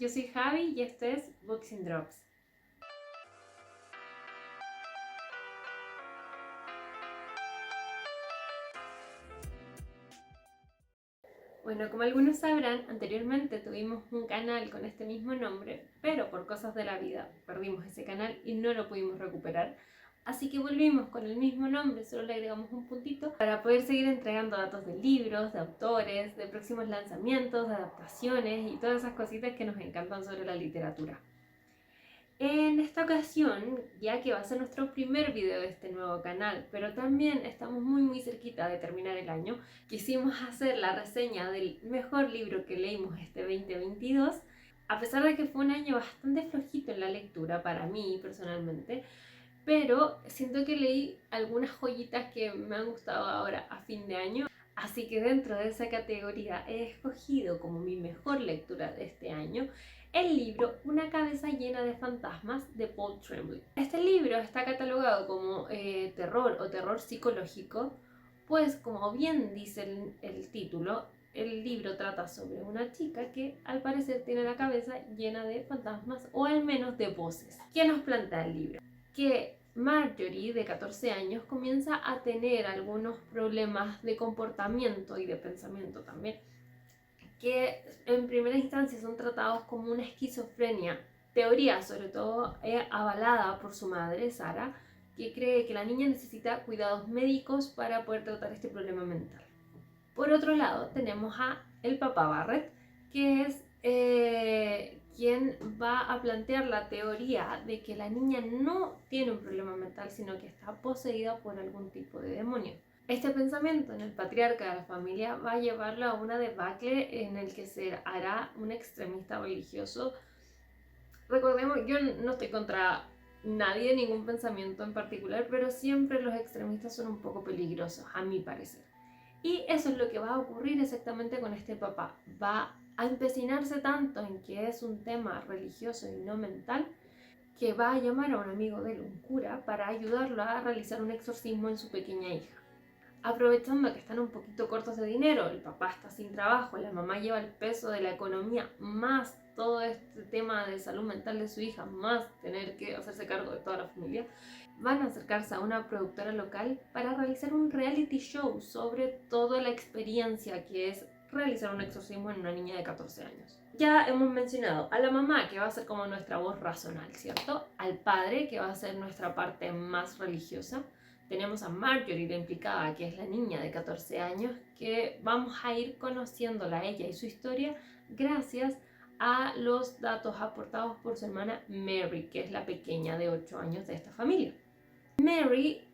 yo soy Javi y esto es Books and Drops. Bueno, como algunos sabrán, anteriormente tuvimos un canal con este mismo nombre, pero por cosas de la vida perdimos ese canal y no lo pudimos recuperar. Así que volvimos con el mismo nombre, solo le agregamos un puntito para poder seguir entregando datos de libros, de autores, de próximos lanzamientos, de adaptaciones y todas esas cositas que nos encantan sobre la literatura. En esta ocasión, ya que va a ser nuestro primer video de este nuevo canal, pero también estamos muy cerquita de terminar el año, quisimos hacer la reseña del mejor libro que leímos este 2022, a pesar de que fue un año bastante flojito en la lectura para mí personalmente, pero siento que leí algunas joyitas que me han gustado ahora a fin de año. Así que dentro de esa categoría he escogido como mi mejor lectura de este año el libro Una cabeza llena de fantasmas de Paul Tremblay. Este libro está catalogado como terror o terror psicológico, pues como bien dice el título, el libro trata sobre una chica que al parecer tiene la cabeza llena de fantasmas o al menos de voces. ¿Qué nos plantea el libro? Que Marjorie, de 14 años, comienza a tener algunos problemas de comportamiento y de pensamiento también, que en primera instancia son tratados como una esquizofrenia. Teoría, sobre todo, avalada por su madre, Sara, que cree que la niña necesita cuidados médicos para poder tratar este problema mental. Por otro lado, tenemos a el papá Barrett, que es quien va a plantear la teoría de que la niña no tiene un problema mental, sino que está poseída por algún tipo de demonio. Este pensamiento en el patriarca de la familia va a llevarlo a una debacle en el que se hará un extremista religioso. Recordemos, yo no estoy contra nadie, ningún pensamiento en particular, pero siempre los extremistas son un poco peligrosos, a mi parecer. Y eso es lo que va a ocurrir exactamente con este papá. Va a empecinarse tanto en que es un tema religioso y no mental, que va a llamar a un amigo de él, un cura, para ayudarlo a realizar un exorcismo en su pequeña hija. Aprovechando que están un poquito cortos de dinero, el papá está sin trabajo, la mamá lleva el peso de la economía, más todo este tema de salud mental de su hija, más tener que hacerse cargo de toda la familia, van a acercarse a una productora local para realizar un reality show sobre toda la experiencia que es realizar un exorcismo en una niña de 14 años. Ya hemos mencionado a la mamá, que va a ser como nuestra voz racional, ¿cierto? Al padre, que va a ser nuestra parte más religiosa. Tenemos a Marjorie, la implicada, que es la niña de 14 años, que vamos a ir conociéndola a ella y su historia gracias a los datos aportados por su hermana Mary, que es la pequeña de 8 años de esta familia. Mary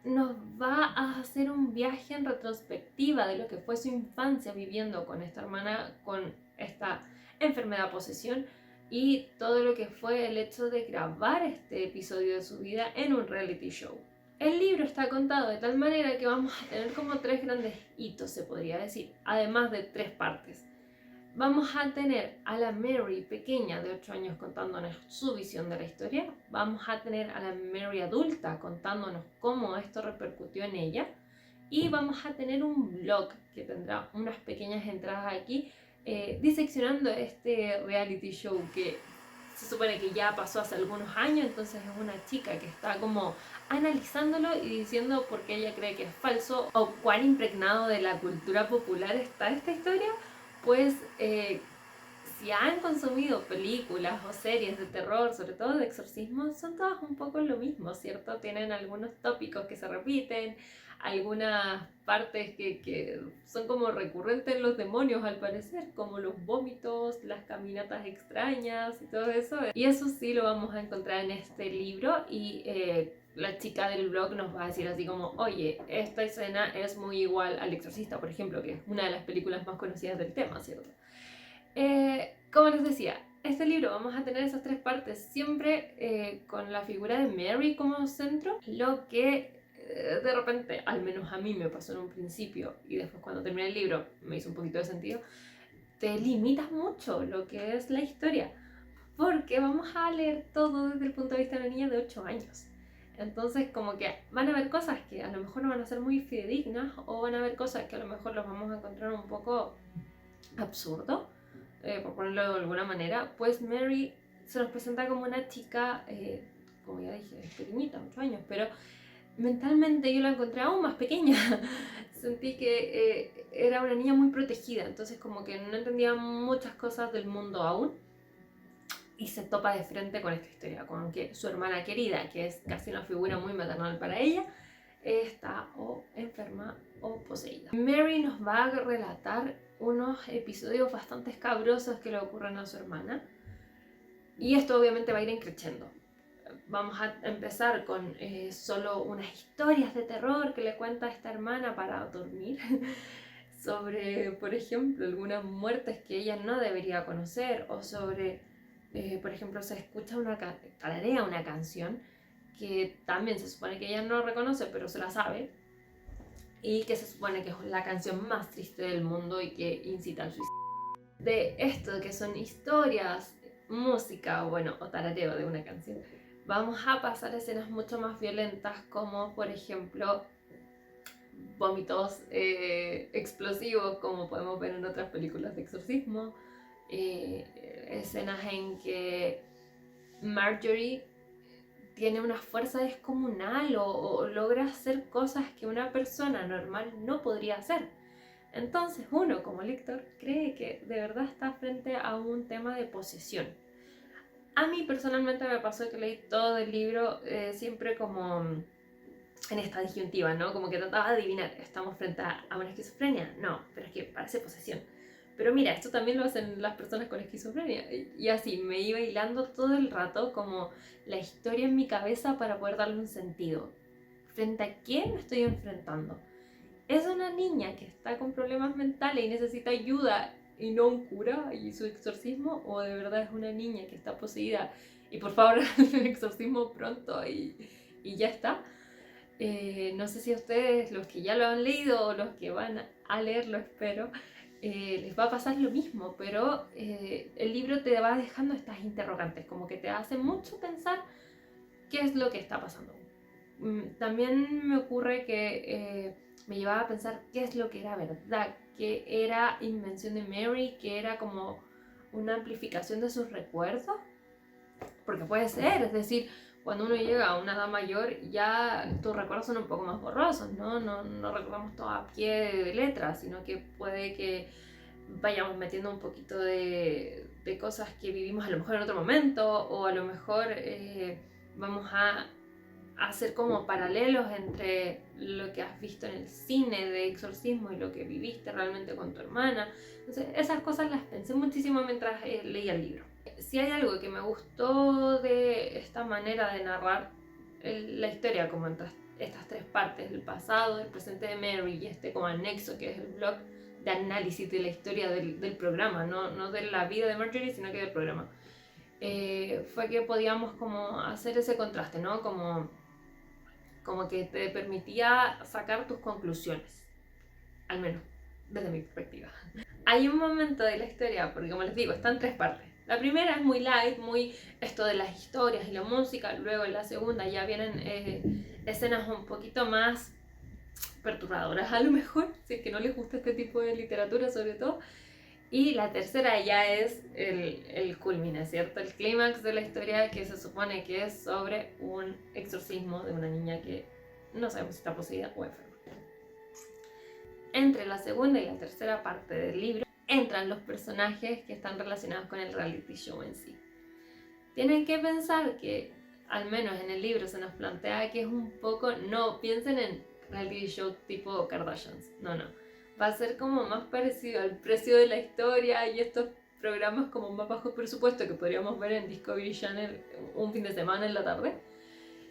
nos va a hacer un viaje en retrospectiva de lo que fue su infancia viviendo con esta hermana, con esta enfermedad posesión, y todo lo que fue el hecho de grabar este episodio de su vida en un reality show. El libro está contado de tal manera que vamos a tener como 3 grandes hitos, se podría decir, además de 3 partes. Vamos a tener a la Mary pequeña de 8 años contándonos su visión de la historia. Vamos a tener a la Mary adulta contándonos cómo esto repercutió en ella. Y vamos a tener un blog que tendrá unas pequeñas entradas aquí diseccionando este reality show que se supone que ya pasó hace algunos años. Entonces es una chica que está como analizándolo y diciendo por qué ella cree que es falso o cuán impregnado de la cultura popular está esta historia. Pues si han consumido películas o series de terror, sobre todo de exorcismo, son todas un poco lo mismo, ¿cierto? Tienen algunos tópicos que se repiten, algunas partes que son como recurrentes en los demonios al parecer, como los vómitos, las caminatas extrañas y todo eso. Y eso sí lo vamos a encontrar en este libro y la chica del blog nos va a decir así como, oye, esta escena es muy igual al Exorcista, por ejemplo, que es una de las películas más conocidas del tema, ¿cierto? Como les decía, este libro vamos a tener esas 3 partes, siempre con la figura de Mary como centro, lo que de repente, al menos a mí me pasó en un principio y después cuando terminé el libro me hizo un poquito de sentido, te limitas mucho lo que es la historia, porque vamos a leer todo desde el punto de vista de una niña de 8 años. Entonces como que van a haber cosas que a lo mejor no van a ser muy fidedignas, o van a haber cosas que a lo mejor los vamos a encontrar un poco absurdo. por ponerlo de alguna manera, pues Mary se nos presenta como una chica, como ya dije, pequeñita, 8 años, pero mentalmente yo la encontré aún más pequeña. Sentí que era una niña muy protegida, entonces como que no entendía muchas cosas del mundo aún. Y se topa de frente con esta historia, con que su hermana querida, que es casi una figura muy maternal para ella, está o enferma o poseída. Mary nos va a relatar unos episodios bastante escabrosos que le ocurren a su hermana. Y esto obviamente va a ir creciendo. Vamos a empezar con solo unas historias de terror que le cuenta esta hermana para dormir. Sobre, por ejemplo, algunas muertes que ella no debería conocer. O sobre, por ejemplo, se escucha tararea una canción que también se supone que ella no reconoce, pero se la sabe. Y que se supone que es la canción más triste del mundo y que incita al suicidio. De esto, que son historias, música, bueno, o tarareo de una canción, vamos a pasar a escenas mucho más violentas, como por ejemplo vómitos explosivos, como podemos ver en otras películas de exorcismo, escenas en que Marjorie tiene una fuerza descomunal o logra hacer cosas que una persona normal no podría hacer. Entonces uno como lector cree que de verdad está frente a un tema de posesión. A mí personalmente me pasó que leí todo el libro siempre como en esta disyuntiva, ¿no? Como que trataba de adivinar, ¿estamos frente a una esquizofrenia? No, pero es que parece posesión. Pero mira, esto también lo hacen las personas con esquizofrenia. Y así, me iba hilando todo el rato como la historia en mi cabeza para poder darle un sentido. ¿Frente a qué me estoy enfrentando? ¿Es una niña que está con problemas mentales y necesita ayuda y no un cura y su exorcismo? ¿O de verdad es una niña que está poseída y por favor el exorcismo pronto y ya está? No sé si a ustedes, los que ya lo han leído o los que van a leerlo, espero, les va a pasar lo mismo, pero el libro te va dejando estas interrogantes, como que te hace mucho pensar qué es lo que está pasando. También me ocurre que me llevaba a pensar qué es lo que era verdad, qué era invención de Mary, qué era como una amplificación de sus recuerdos, porque puede ser, es decir, cuando uno llega a una edad mayor ya tus recuerdos son un poco más borrosos, no recordamos todo a pie de letra, sino que puede que vayamos metiendo un poquito de cosas que vivimos a lo mejor en otro momento, o a lo mejor vamos a hacer como paralelos entre lo que has visto en el cine de exorcismo y lo que viviste realmente con tu hermana. Entonces, esas cosas las pensé muchísimo mientras leía el libro. Si hay algo que me gustó de esta manera de narrar la historia, como en estas tres partes, el pasado, el presente de Mary y este como anexo que es el blog de análisis de la historia del programa, no de la vida de Marjorie, sino que del programa, fue que podíamos como hacer ese contraste, ¿no? Como que te permitía sacar tus conclusiones, al menos desde mi perspectiva. Hay un momento de la historia, porque como les digo, está en tres partes. La primera es muy light, muy esto de las historias y la música. Luego en la segunda ya vienen escenas un poquito más perturbadoras a lo mejor, si es que no les gusta este tipo de literatura sobre todo. Y la tercera ya es el culmine, ¿cierto? El clímax de la historia, que se supone que es sobre un exorcismo de una niña que no sabemos si está poseída o enferma. Entre la segunda y la tercera parte del libro entran los personajes que están relacionados con el reality show en sí. Tienen que pensar que, al menos en el libro se nos plantea que es un poco, no piensen en reality show tipo Kardashians, no. Va a ser como más parecido al Precio de la Historia y estos programas como más bajo presupuesto que podríamos ver en Discovery Channel un fin de semana en la tarde.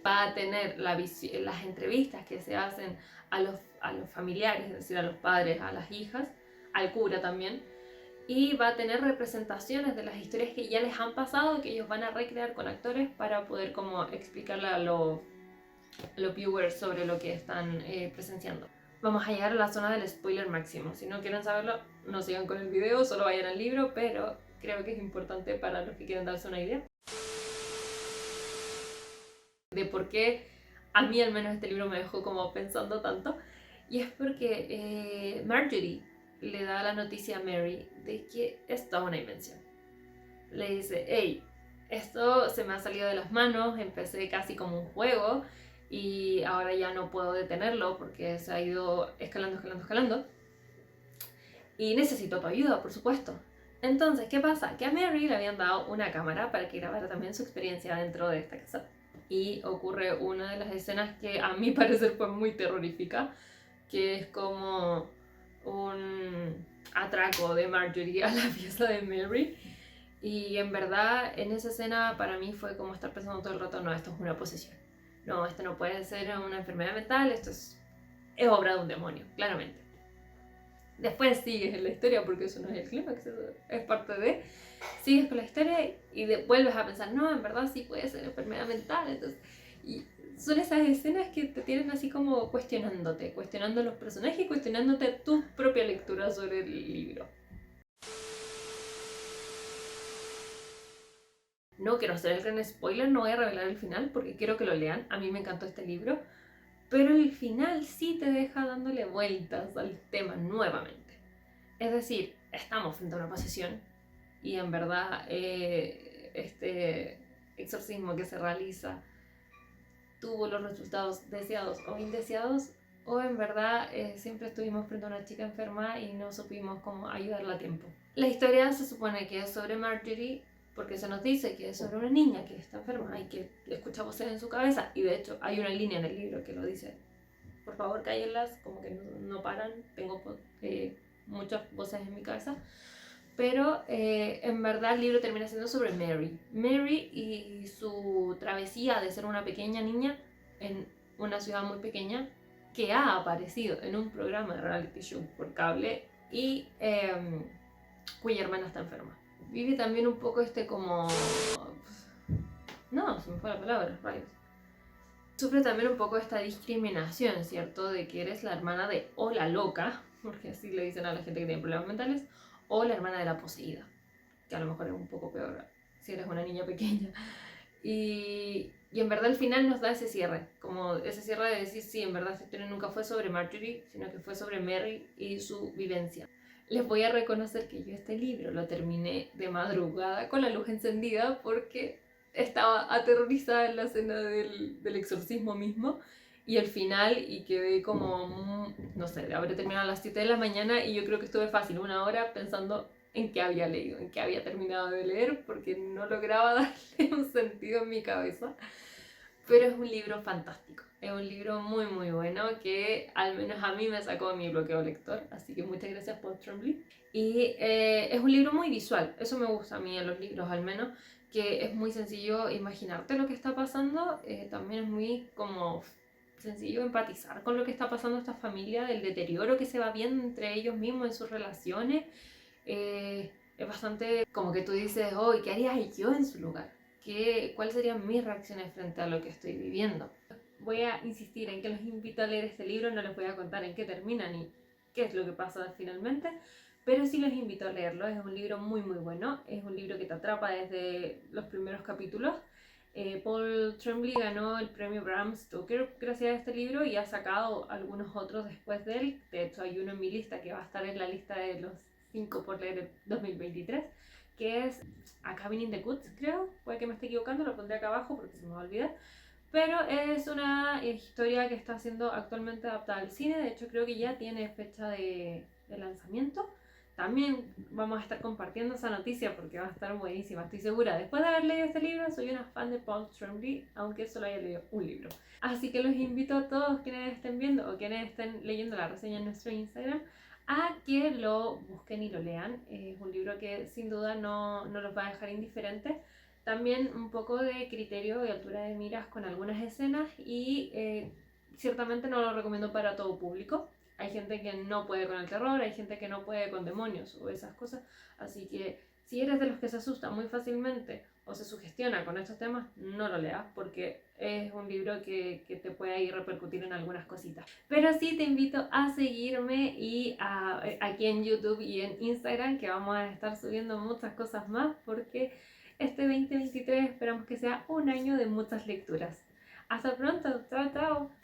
Va a tener las entrevistas que se hacen a los familiares, es decir, a los padres, a las hijas, al cura también, y va a tener representaciones de las historias que ya les han pasado, que ellos van a recrear con actores para poder como explicarle a los viewers sobre lo que están presenciando. Vamos a llegar a la zona del spoiler máximo. Si no quieren saberlo, no sigan con el video, solo vayan al libro, pero creo que es importante para los que quieren darse una idea de por qué a mí al menos este libro me dejó como pensando tanto. Y es porque Marjorie le da la noticia a Mary de que es toda una invención. Le dice, hey, esto se me ha salido de las manos, empecé casi como un juego y ahora ya no puedo detenerlo porque se ha ido escalando y necesito tu ayuda, por supuesto. Entonces, ¿qué pasa? Que a Mary le habían dado una cámara para que grabara también su experiencia dentro de esta casa. Y ocurre una de las escenas que a mi parecer fue muy terrorífica, que es como un atraco de Marjorie a la pieza de Mary. Y en verdad, en esa escena para mí fue como estar pensando todo el rato, no, esto es una posesión. No, esto no puede ser una enfermedad mental, esto es obra de un demonio, claramente. Después sigues en la historia, porque eso no es el clímax, es parte de... Sigues con la historia y vuelves a pensar, no, en verdad sí puede ser enfermedad mental. Entonces, y son esas escenas que te tienen así como cuestionándote, cuestionando los personajes, cuestionándote tu propia lectura sobre el libro. No quiero hacer el gran spoiler, no voy a revelar el final porque quiero que lo lean. A mí me encantó este libro, pero el final sí te deja dándole vueltas al tema nuevamente. Es decir, estamos frente a una posesión y en verdad este exorcismo que se realiza tuvo los resultados deseados o indeseados, o en verdad siempre estuvimos frente a una chica enferma y no supimos cómo ayudarla a tiempo. La historia se supone que es sobre Marjorie porque se nos dice que es sobre una niña que está enferma y que escucha voces en su cabeza, y de hecho hay una línea en el libro que lo dice: por favor cállenlas, como que no paran, tengo muchas voces en mi cabeza. Pero en verdad el libro termina siendo sobre Mary. Mary y su travesía de ser una pequeña niña en una ciudad muy pequeña que ha aparecido en un programa de reality show por cable y cuya hermana está enferma. Vive también un poco como... No, se me fue la palabra, rayos. Sufre también un poco esta discriminación, ¿cierto? De que eres la hermana de o la loca, porque así le dicen a la gente que tiene problemas mentales, o la hermana de la poseída, que a lo mejor es un poco peor si eres una niña pequeña. Y en verdad al final nos da ese cierre, como ese cierre de decir, sí, en verdad esta historia nunca fue sobre Marjorie, sino que fue sobre Mary y su vivencia. Les voy a reconocer que yo este libro lo terminé de madrugada con la luz encendida porque estaba aterrorizada en la escena del exorcismo mismo y el final, y quedé como, no sé, habré terminado a las 7 de la mañana y yo creo que estuve fácil una hora pensando en qué había leído, en qué había terminado de leer, porque no lograba darle un sentido en mi cabeza. Pero es un libro fantástico, es un libro muy muy bueno que al menos a mí me sacó de mi bloqueo lector, así que muchas gracias Paul Tremblay. Y es un libro muy visual, eso me gusta a mí en los libros al menos, que es muy sencillo imaginarte lo que está pasando, también es muy como sencillo empatizar con lo que está pasando esta familia, del deterioro que se va viendo entre ellos mismos en sus relaciones. Es bastante como que tú dices, oh, ¿qué haría yo en su lugar? ¿Cuáles serían mis reacciones frente a lo que estoy viviendo? Voy a insistir en que los invito a leer este libro, no les voy a contar en qué termina ni qué es lo que pasa finalmente, pero sí los invito a leerlo. Es un libro muy muy bueno, es un libro que te atrapa desde los primeros capítulos. Paul Tremblay ganó el premio Bram Stoker gracias a este libro y ha sacado algunos otros después de él. De hecho hay uno en mi lista que va a estar en la lista de los 5 por leer en 2023, que es A Cabin in the Woods, creo. Puede que me esté equivocando, lo pondré acá abajo porque se me va a olvidar. Pero es una historia que está siendo actualmente adaptada al cine. De hecho creo que ya tiene fecha de lanzamiento. También vamos a estar compartiendo esa noticia porque va a estar buenísima, estoy segura. Después de haber leído este libro, soy una fan de Paul Tremblay, aunque solo haya leído un libro. Así que los invito a todos quienes estén viendo o quienes estén leyendo la reseña en nuestro Instagram a que lo busquen y lo lean. Es un libro que sin duda no los va a dejar indiferentes. También un poco de criterio y altura de miras con algunas escenas y ciertamente no lo recomiendo para todo público. Hay gente que no puede con el terror, hay gente que no puede con demonios o esas cosas, así que si eres de los que se asusta muy fácilmente o se sugestiona con estos temas, no lo leas porque es un libro que te puede ir repercutir en algunas cositas. Pero sí te invito a seguirme y aquí en YouTube y en Instagram, que vamos a estar subiendo muchas cosas más porque este 2023 esperamos que sea un año de muchas lecturas. Hasta pronto, chao chao.